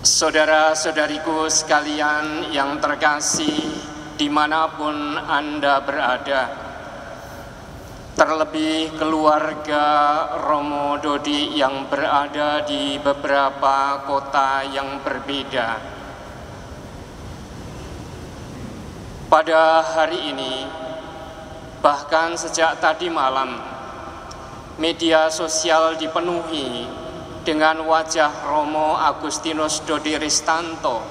Saudara-saudariku sekalian yang terkasih, dimanapun Anda berada, terlebih keluarga Romo Dodi yang berada di beberapa kota yang berbeda. Pada hari ini, bahkan sejak tadi malam, media sosial dipenuhi dengan wajah Romo Agustinus Dodi Ristanto,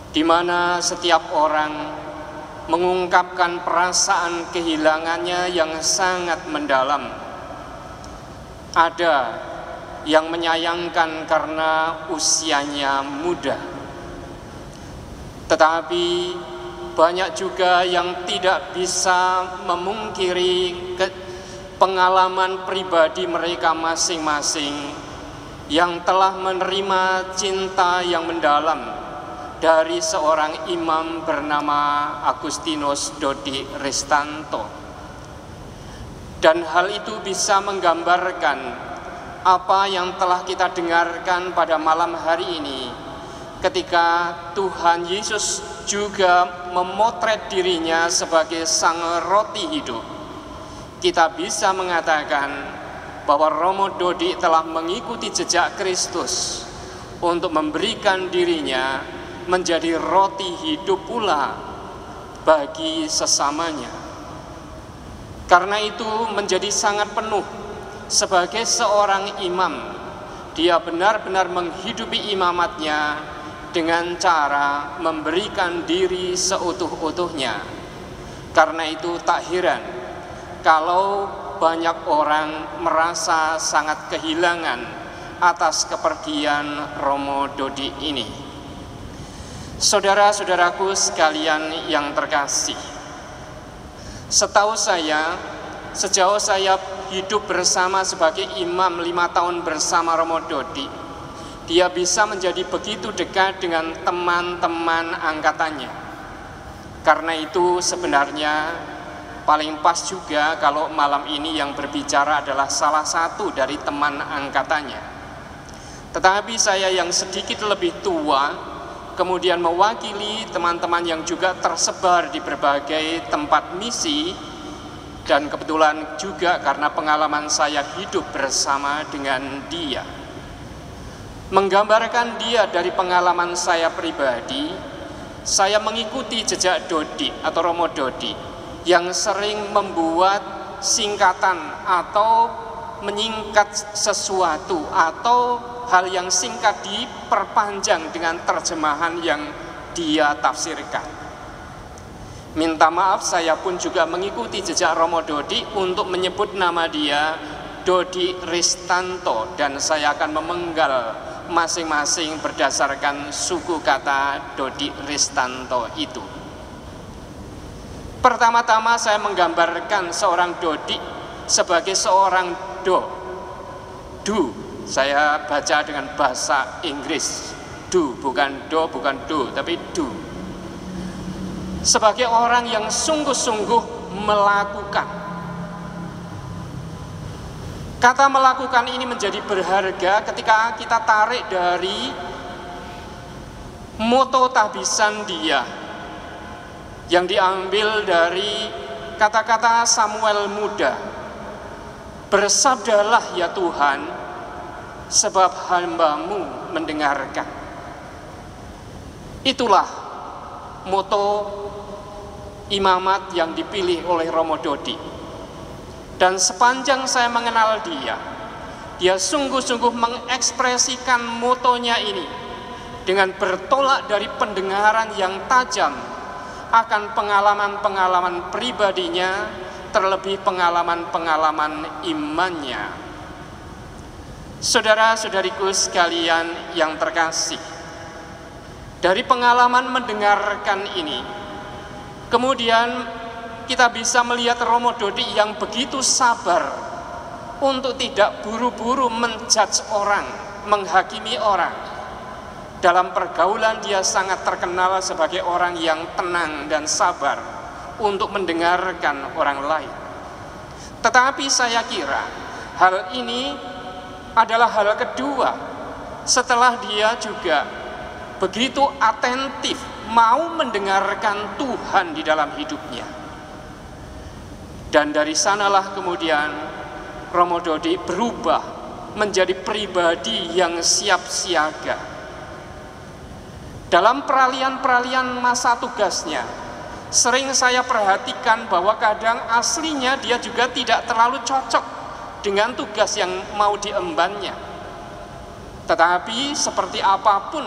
di mana setiap orang mengungkapkan perasaan kehilangannya yang sangat mendalam. Ada yang menyayangkan karena usianya muda, tetapi banyak juga yang tidak bisa memungkiri pengalaman pribadi mereka masing-masing yang telah menerima cinta yang mendalam dari seorang imam bernama Agustinus Dodi Ristanto. Dan hal itu bisa menggambarkan apa yang telah kita dengarkan pada malam hari ini, ketika Tuhan Yesus juga memotret dirinya sebagai sang roti hidup. Kita bisa mengatakan bahwa Romo Dodi telah mengikuti jejak Kristus untuk memberikan dirinya menjadi roti hidup pula bagi sesamanya. Karena itu menjadi sangat penuh sebagai seorang imam. Dia benar-benar menghidupi imamatnya dengan cara memberikan diri seutuh-utuhnya. Karena itu tak heran kalau banyak orang merasa sangat kehilangan atas kepergian Romo Dodi ini. Saudara-saudaraku sekalian yang terkasih, setahu saya, sejauh saya hidup bersama sebagai imam 5 tahun bersama Romo Dodi, dia bisa menjadi begitu dekat dengan teman-teman angkatannya. Karena itu sebenarnya paling pas juga kalau malam ini yang berbicara adalah salah satu dari teman angkatannya. Tetapi saya yang sedikit lebih tua, kemudian mewakili teman-teman yang juga tersebar di berbagai tempat misi, dan kebetulan juga karena pengalaman saya hidup bersama dengan dia. Menggambarkan dia dari pengalaman saya pribadi, saya mengikuti jejak Dodi atau Romo Dodi yang sering membuat singkatan atau menyingkat sesuatu atau hal yang singkat diperpanjang dengan terjemahan yang dia tafsirkan. Minta maaf, saya pun juga mengikuti jejak Romo Dodi untuk menyebut nama dia Dodi Ristanto, dan saya akan memenggal masing-masing berdasarkan suku kata Dodi Ristanto itu. Pertama-tama saya menggambarkan seorang Dodi sebagai seorang do. Saya baca dengan bahasa Inggris. Do, bukan do, bukan do, tapi do. Sebagai orang yang sungguh-sungguh melakukan. Kata melakukan ini menjadi berharga ketika kita tarik dari moto tahbisan dia, yang diambil dari kata-kata Samuel muda. Bersabdalah ya Tuhan, sebab hamba-Mu mendengarkan. Itulah moto imamat yang dipilih oleh Romo Dodi. Dan sepanjang saya mengenal dia, dia sungguh-sungguh mengekspresikan motonya ini dengan bertolak dari pendengaran yang tajam akan pengalaman-pengalaman pribadinya, terlebih pengalaman-pengalaman imannya. Saudara-saudariku sekalian yang terkasih, dari pengalaman mendengarkan ini, kemudian kita bisa melihat Romo Dodi yang begitu sabar untuk tidak buru-buru menjudge orang, menghakimi orang. Dalam pergaulan dia sangat terkenal sebagai orang yang tenang dan sabar untuk mendengarkan orang lain. Tetapi saya kira hal ini adalah hal kedua setelah dia juga begitu atentif, mau mendengarkan Tuhan di dalam hidupnya. Dan dari sanalah kemudian Romo Dodi berubah menjadi pribadi yang siap siaga. Dalam peralihan-peralihan masa tugasnya, sering saya perhatikan bahwa kadang aslinya dia juga tidak terlalu cocok dengan tugas yang mau diembannya. Tetapi seperti apapun,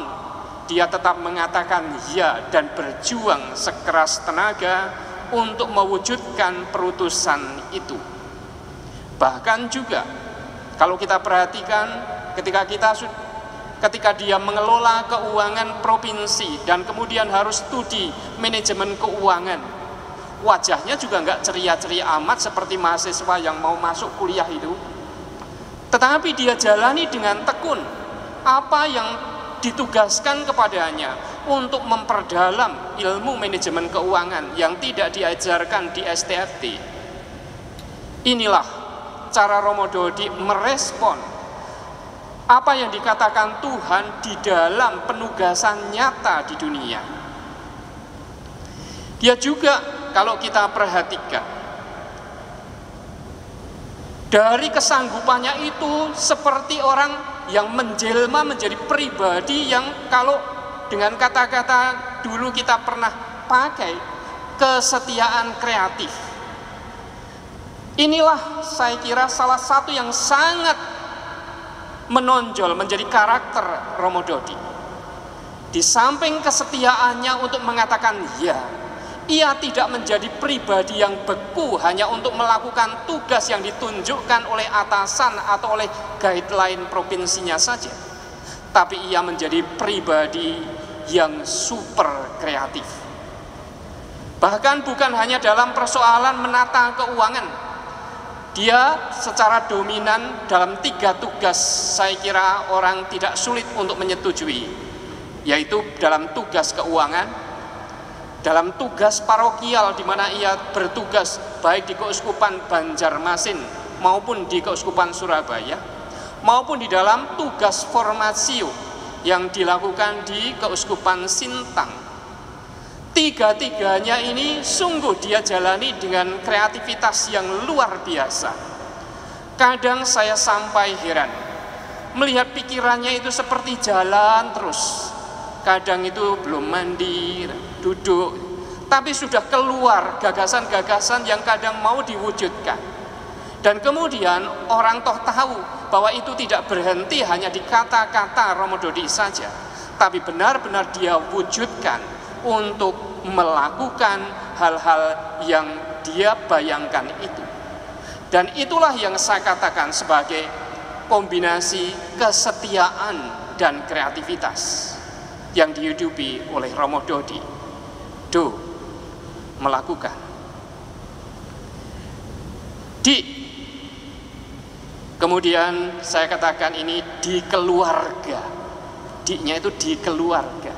dia tetap mengatakan ya dan berjuang sekeras tenaga untuk mewujudkan perutusan itu. Bahkan juga kalau kita perhatikan ketika dia mengelola keuangan provinsi dan kemudian harus studi manajemen keuangan, wajahnya juga nggak ceria-ceria amat seperti mahasiswa yang mau masuk kuliah itu. Tetapi dia jalani dengan tekun apa yang ditugaskan kepadanya untuk memperdalam ilmu manajemen keuangan yang tidak diajarkan di STFT. Inilah cara Romo Dodi merespon apa yang dikatakan Tuhan di dalam penugasan nyata di dunia. Dia juga, kalau kita perhatikan, dari kesanggupannya itu seperti orang yang menjelma menjadi pribadi yang kalau dengan kata-kata dulu kita pernah pakai, kesetiaan kreatif. Inilah saya kira salah satu yang sangat menonjol menjadi karakter Romo Dodi. Di samping kesetiaannya untuk mengatakan ya, ia tidak menjadi pribadi yang beku hanya untuk melakukan tugas yang ditunjukkan oleh atasan atau oleh guideline provinsinya saja. Tapi ia menjadi pribadi yang super kreatif. Bahkan bukan hanya dalam persoalan menata keuangan. Dia secara dominan dalam 3 tugas saya kira orang tidak sulit untuk menyetujui, yaitu dalam tugas keuangan, dalam tugas parokial di mana ia bertugas baik di Keuskupan Banjarmasin maupun di Keuskupan Surabaya, maupun di dalam tugas formasio yang dilakukan di Keuskupan Sintang. 3-tiganya ini sungguh dia jalani dengan kreativitas yang luar biasa. Kadang saya sampai heran melihat pikirannya itu seperti jalan terus. Kadang itu belum mandi, duduk, tapi sudah keluar gagasan-gagasan yang kadang mau diwujudkan. Dan kemudian orang toh tahu bahwa itu tidak berhenti hanya di kata-kata Romo Dodi saja, tapi benar-benar dia wujudkan untuk melakukan hal-hal yang dia bayangkan itu. Dan itulah yang saya katakan sebagai kombinasi kesetiaan dan kreativitas yang dihidupi oleh Romo Dodi. Melakukan. Kemudian saya katakan ini di keluarga. D-nya itu di keluarga.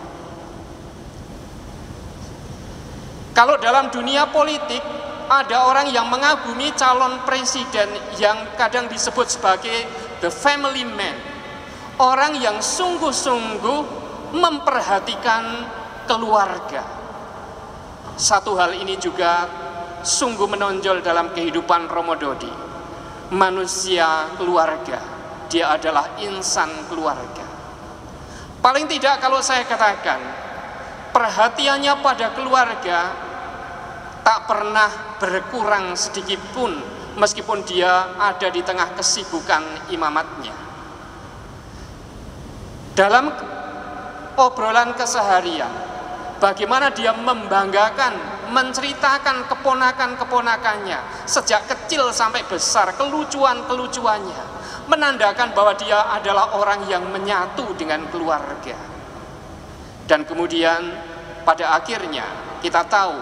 Kalau dalam dunia politik ada orang yang mengagumi calon presiden yang kadang disebut sebagai the family man, orang yang sungguh-sungguh memperhatikan keluarga. Satu hal ini juga sungguh menonjol dalam kehidupan Romo Dodi. Manusia keluarga, dia adalah insan keluarga. Paling tidak kalau saya katakan, perhatiannya pada keluarga tak pernah berkurang sedikit pun meskipun dia ada di tengah kesibukan imamatnya. Dalam obrolan keseharian, bagaimana dia membanggakan, menceritakan keponakan-keponakannya sejak kecil sampai besar, kelucuan-kelucuannya, menandakan bahwa dia adalah orang yang menyatu dengan keluarga. Dan kemudian pada akhirnya kita tahu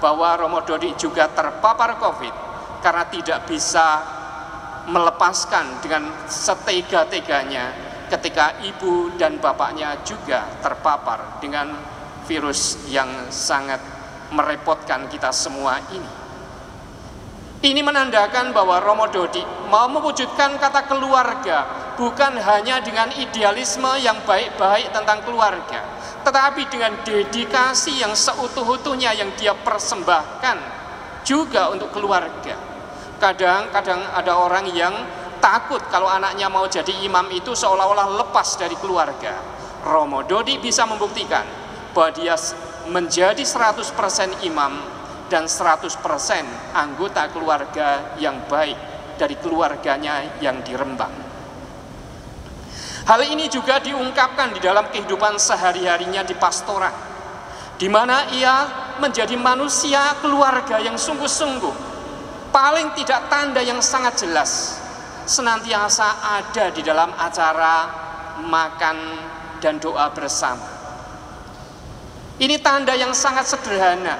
bahwa Romo Dodi juga terpapar COVID karena tidak bisa melepaskan dengan setega-teganya ketika ibu dan bapaknya juga terpapar dengan virus yang sangat merepotkan kita semua ini. Ini menandakan bahwa Romo Dodi mau mewujudkan kata keluarga bukan hanya dengan idealisme yang baik-baik tentang keluarga, tetapi dengan dedikasi yang seutuh-utuhnya yang dia persembahkan juga untuk keluarga. Kadang-kadang ada orang yang takut kalau anaknya mau jadi imam itu seolah-olah lepas dari keluarga. Romo Dodi bisa membuktikan bahwa dia menjadi 100% imam dan 100% anggota keluarga yang baik dari keluarganya yang di Rembang. Hal ini juga diungkapkan di dalam kehidupan sehari-harinya di pastoran, di mana ia menjadi manusia keluarga yang sungguh-sungguh, paling tidak tanda yang sangat jelas, senantiasa ada di dalam acara makan dan doa bersama. Ini tanda yang sangat sederhana.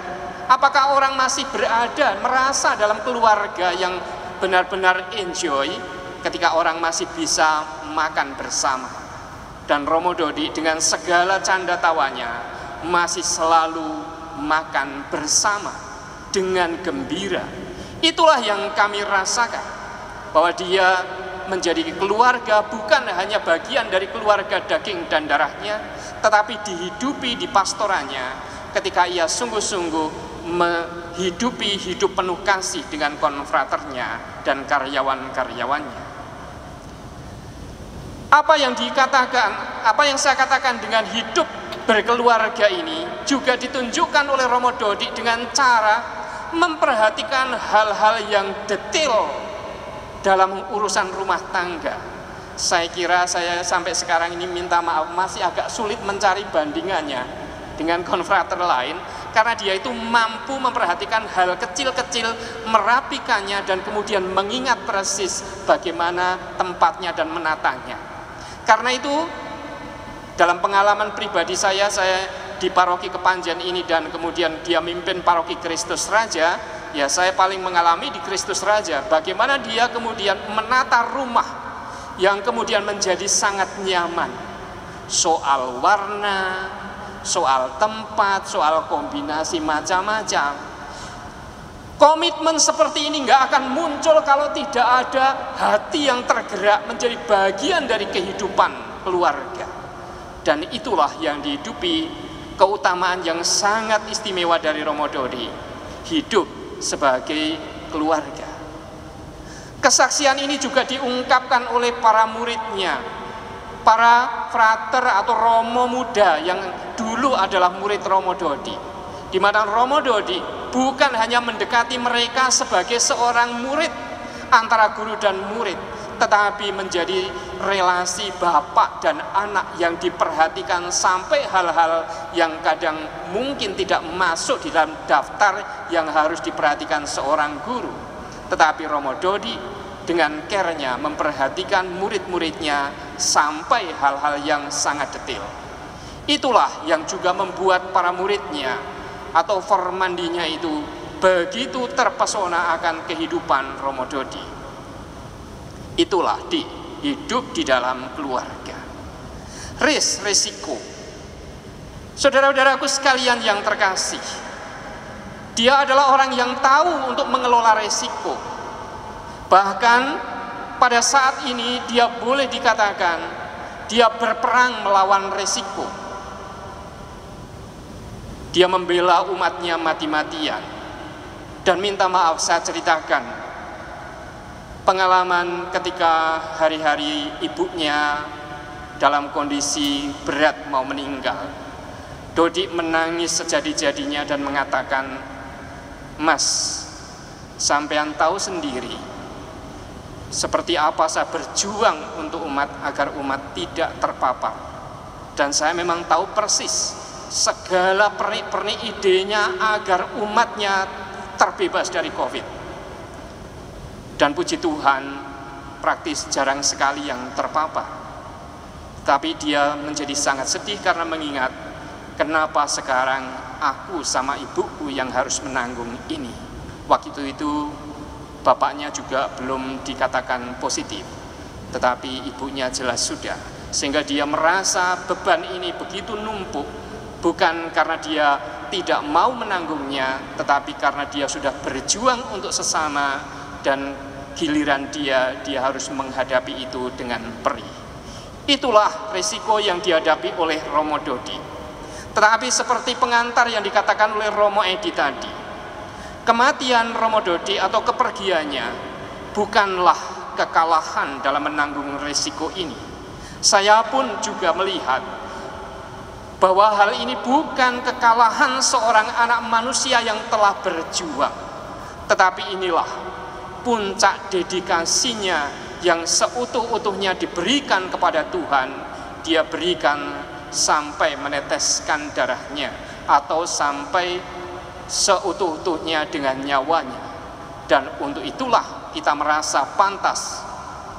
Apakah orang masih berada, merasa dalam keluarga yang benar-benar enjoy ketika orang masih bisa makan bersama? Dan Romo Dodi dengan segala canda tawanya masih selalu makan bersama dengan gembira. Itulah yang kami rasakan, bahwa dia menjadi keluarga bukan hanya bagian dari keluarga daging dan darahnya, tetapi dihidupi di pastorannya ketika ia sungguh-sungguh menghidupi hidup penuh kasih dengan konfraternya dan karyawan-karyawannya. Apa yang saya katakan dengan hidup berkeluarga ini juga ditunjukkan oleh Romo Dodi dengan cara memperhatikan hal-hal yang detail dalam urusan rumah tangga. Saya kira saya sampai sekarang ini minta maaf masih agak sulit mencari bandingannya dengan konfrater lain, karena dia itu mampu memperhatikan hal kecil-kecil, merapikannya, dan kemudian mengingat persis bagaimana tempatnya dan menatanya. Karena itu dalam pengalaman pribadi saya di paroki Kepanjen ini, dan kemudian dia mimpin paroki Kristus Raja, ya saya paling mengalami di Kristus Raja bagaimana dia kemudian menata rumah yang kemudian menjadi sangat nyaman. Soal warna, soal tempat, soal kombinasi macam-macam. Komitmen seperti ini nggak akan muncul kalau tidak ada hati yang tergerak menjadi bagian dari kehidupan keluarga. Dan itulah yang dihidupi, keutamaan yang sangat istimewa dari Romo Dodi, hidup sebagai keluarga. Kesaksian ini juga diungkapkan oleh para muridnya, para frater atau romo muda yang dulu adalah murid Romo Dodi, di mana Romo Dodi bukan hanya mendekati mereka sebagai seorang murid antara guru dan murid, tetapi menjadi relasi bapak dan anak yang diperhatikan sampai hal-hal yang kadang mungkin tidak masuk di dalam daftar yang harus diperhatikan seorang guru. Tetapi Romo Dodi dengan care-nya memperhatikan murid-muridnya sampai hal-hal yang sangat detail. Itulah yang juga membuat para muridnya atau formandinya itu begitu terpesona akan kehidupan Romo Dodi. Itulah hidup di dalam keluarga. Resiko. Saudara-saudaraku sekalian yang terkasih, dia adalah orang yang tahu untuk mengelola resiko. Bahkan pada saat ini dia boleh dikatakan dia berperang melawan resiko. Dia membela umatnya mati-matian. Dan minta maaf, saya ceritakan pengalaman ketika hari-hari ibunya dalam kondisi berat mau meninggal. Dodi menangis sejadi-jadinya dan mengatakan, "Mas, sampean tahu sendiri seperti apa saya berjuang untuk umat agar umat tidak terpapar. Dan saya memang tahu persis segala pernik-pernik idenya agar umatnya terbebas dari COVID. Dan puji Tuhan, praktis jarang sekali yang terpapar. Tapi dia menjadi sangat sedih karena mengingat, kenapa sekarang aku sama ibuku yang harus menanggung ini. Waktu itu bapaknya juga belum dikatakan positif, tetapi ibunya jelas sudah. Sehingga dia merasa beban ini begitu numpuk, bukan karena dia tidak mau menanggungnya, tetapi karena dia sudah berjuang untuk sesama, dan giliran dia harus menghadapi itu dengan perih. Itulah risiko yang dihadapi oleh Romo Dodi. Tetapi seperti pengantar yang dikatakan oleh Romo Edi tadi, kematian Romo Dodi atau kepergiannya bukanlah kekalahan dalam menanggung risiko ini. Saya pun juga melihat bahwa hal ini bukan kekalahan seorang anak manusia yang telah berjuang, tetapi inilah puncak dedikasinya yang seutuh-utuhnya diberikan kepada Tuhan. Dia berikan sampai meneteskan darahnya atau sampai seutuh-utuhnya dengan nyawanya. Dan untuk itulah kita merasa pantas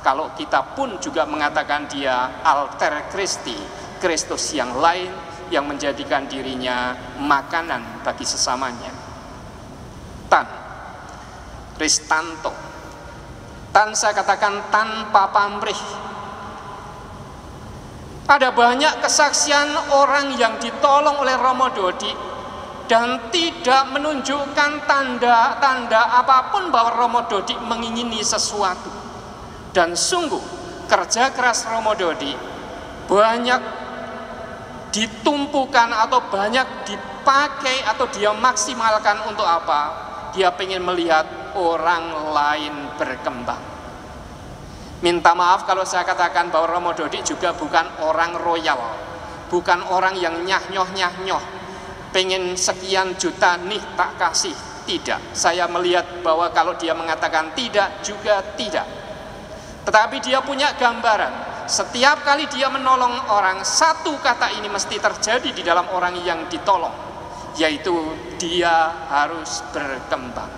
kalau kita pun juga mengatakan dia alter Christi, Kristus yang lain yang menjadikan dirinya makanan bagi sesamanya. Tan Ristanto, tan saya katakan tanpa pamrih. Ada banyak kesaksian orang yang ditolong oleh Romo Dodi dan tidak menunjukkan tanda-tanda apapun bahwa Romo Dodi mengingini sesuatu. Dan sungguh kerja keras Romo Dodi banyak ditumpukan atau banyak dipakai atau dia maksimalkan untuk apa? Dia ingin melihat orang lain berkembang. Minta maaf kalau saya katakan bahwa Romo Dodi juga bukan orang royal, bukan orang yang nyah-nyoh, pengen sekian juta nih tak kasih. Tidak, saya melihat bahwa kalau dia mengatakan tidak juga tidak. Tetapi dia punya gambaran, setiap kali dia menolong orang, satu kata ini mesti terjadi di dalam orang yang ditolong, yaitu dia harus berkembang.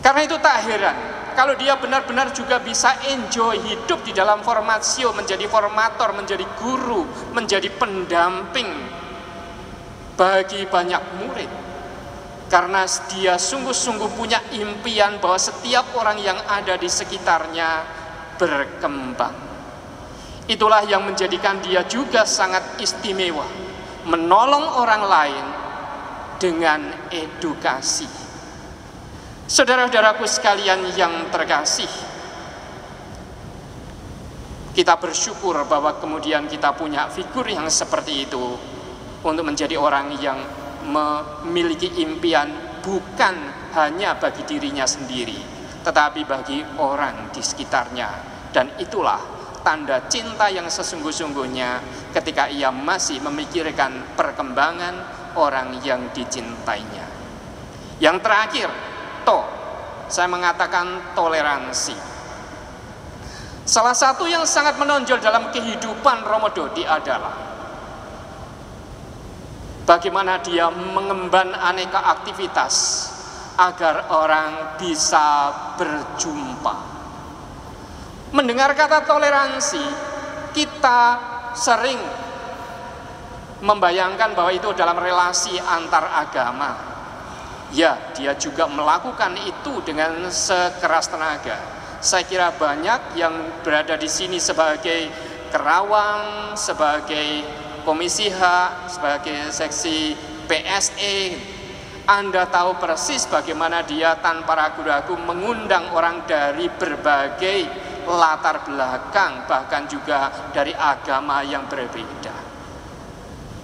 Karena itu tak heran kalau dia benar-benar juga bisa enjoy hidup di dalam formatio, menjadi formator, menjadi guru, menjadi pendamping bagi banyak murid. Karena dia sungguh-sungguh punya impian bahwa setiap orang yang ada di sekitarnya berkembang. Itulah yang menjadikan dia juga sangat istimewa, menolong orang lain dengan edukasi. Saudara-saudaraku sekalian yang terkasih, kita bersyukur bahwa kemudian kita punya figur yang seperti itu untuk menjadi orang yang memiliki impian bukan hanya bagi dirinya sendiri, tetapi bagi orang di sekitarnya. Dan itulah tanda cinta yang sesungguh-sungguhnya ketika ia masih memikirkan perkembangan orang yang dicintainya. Yang terakhir, saya mengatakan toleransi. Salah satu yang sangat menonjol dalam kehidupan Romo Dodi adalah bagaimana dia mengemban aneka aktivitas agar orang bisa berjumpa. Mendengar kata toleransi, kita sering membayangkan bahwa itu dalam relasi antar agama. Ya, dia juga melakukan itu dengan sekeras tenaga. Saya kira banyak yang berada di sini sebagai kerawang, sebagai Komisi H, sebagai seksi PSE, Anda tahu persis bagaimana dia tanpa ragu-ragu mengundang orang dari berbagai latar belakang, bahkan juga dari agama yang berbeda.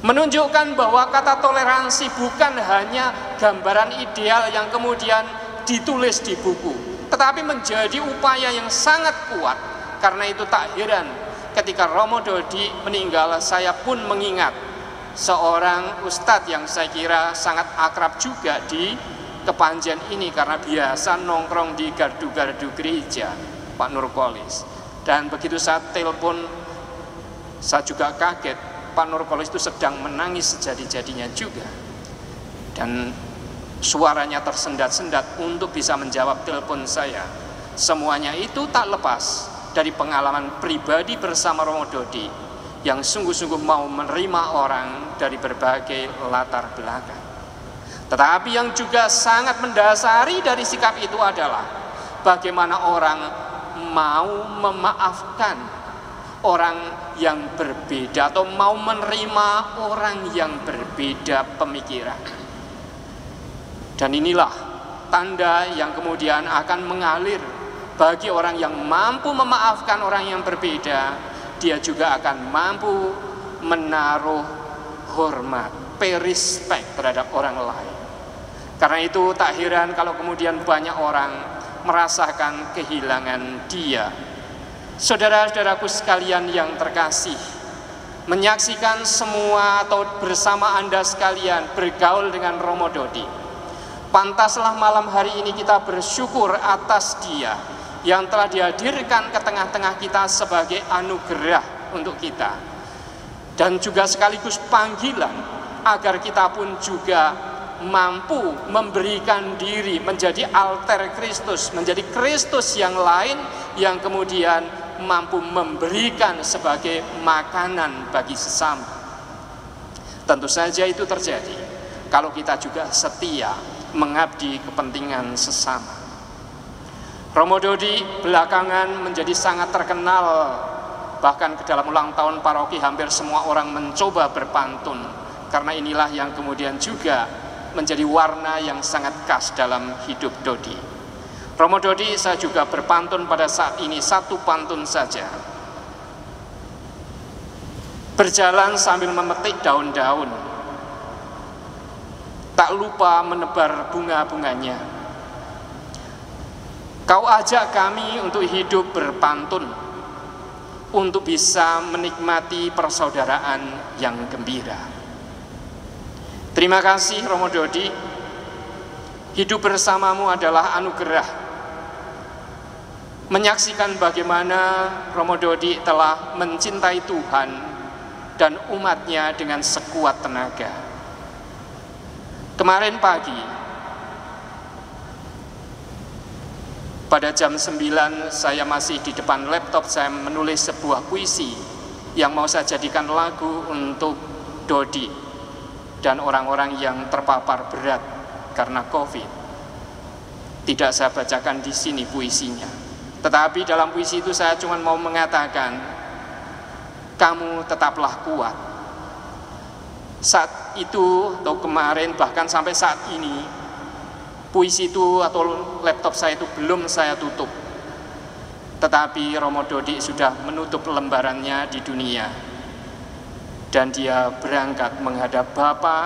Menunjukkan bahwa kata toleransi bukan hanya gambaran ideal yang kemudian ditulis di buku, tetapi menjadi upaya yang sangat kuat. Karena itu tak heran ketika Romo Dodi meninggal, saya pun mengingat seorang ustadz yang saya kira sangat akrab juga di Kepanjen ini karena biasa nongkrong di gardu-gardu gereja, Pak Nurkolis. Dan begitu saya telepon, saya juga kaget, Pak Nurkolis itu sedang menangis sejadi-jadinya juga. Dan suaranya tersendat-sendat untuk bisa menjawab telepon saya. Semuanya itu tak lepas dari pengalaman pribadi bersama Romo Dodi yang sungguh-sungguh mau menerima orang dari berbagai latar belakang. Tetapi yang juga sangat mendasari dari sikap itu adalah bagaimana orang mau memaafkan orang yang berbeda atau mau menerima orang yang berbeda pemikiran. Dan inilah tanda yang kemudian akan mengalir bagi orang yang mampu memaafkan orang yang berbeda. Dia juga akan mampu menaruh hormat, pay respect terhadap orang lain. Karena itu tak heran kalau kemudian banyak orang merasakan kehilangan dia. Saudara-saudaraku sekalian yang terkasih, menyaksikan semua atau bersama Anda sekalian bergaul dengan Romo Dodi, pantaslah malam hari ini kita bersyukur atas dia yang telah dihadirkan ke tengah-tengah kita sebagai anugerah untuk kita, dan juga sekaligus panggilan agar kita pun juga mampu memberikan diri menjadi alter Kristus, menjadi Kristus yang lain yang kemudian mampu memberikan sebagai makanan bagi sesama. Tentu saja itu terjadi kalau kita juga setia mengabdi kepentingan sesama. Romo Dodi belakangan menjadi sangat terkenal, bahkan ke dalam ulang tahun paroki hampir semua orang mencoba berpantun, karena inilah yang kemudian juga menjadi warna yang sangat khas dalam hidup Dodi. Romo Dodi saya juga berpantun pada saat ini, satu pantun saja. Berjalan sambil memetik daun-daun, tak lupa menebar bunga-bunganya. Kau ajak kami untuk hidup berpantun, untuk bisa menikmati persaudaraan yang gembira. Terima kasih Romo Dodi, hidup bersamamu adalah anugerah. Menyaksikan bagaimana Romo Dodi telah mencintai Tuhan dan umatnya dengan sekuat tenaga. Kemarin pagi, pada jam 9 saya masih di depan laptop, saya menulis sebuah puisi yang mau saya jadikan lagu untuk Dodi dan orang-orang yang terpapar berat karena COVID. Tidak saya bacakan di sini puisinya, tetapi dalam puisi itu saya cuma mau mengatakan, kamu tetaplah kuat. Saat itu atau kemarin bahkan sampai saat ini, puisi itu atau laptop saya itu belum saya tutup, tetapi Romo Dodi sudah menutup lembarannya di dunia. Dan dia berangkat menghadap Bapa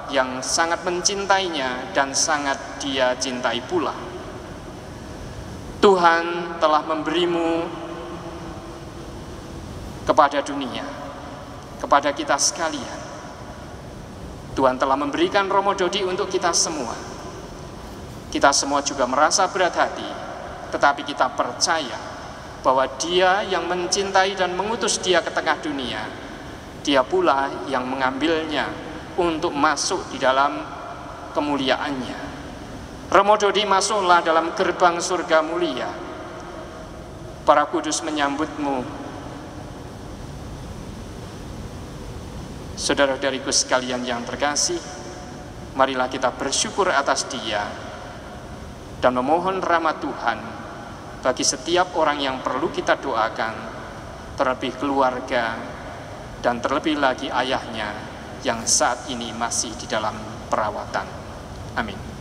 yang sangat mencintainya dan sangat dia cintai pula. Tuhan telah memberimu kepada dunia, kepada kita sekalian. Tuhan telah memberikan Romo Dodi untuk kita semua. Kita semua juga merasa berat hati, tetapi kita percaya bahwa Dia yang mencintai dan mengutus dia ke tengah dunia, Dia pula yang mengambilnya untuk masuk di dalam kemuliaannya. Romo Dodi, masuklah dalam gerbang surga mulia. Para kudus menyambutmu. Saudara-saudariku sekalian yang terkasih, marilah kita bersyukur atas dia dan memohon rahmat Tuhan bagi setiap orang yang perlu kita doakan, terlebih keluarga, dan terlebih lagi ayahnya yang saat ini masih di dalam perawatan. Amin.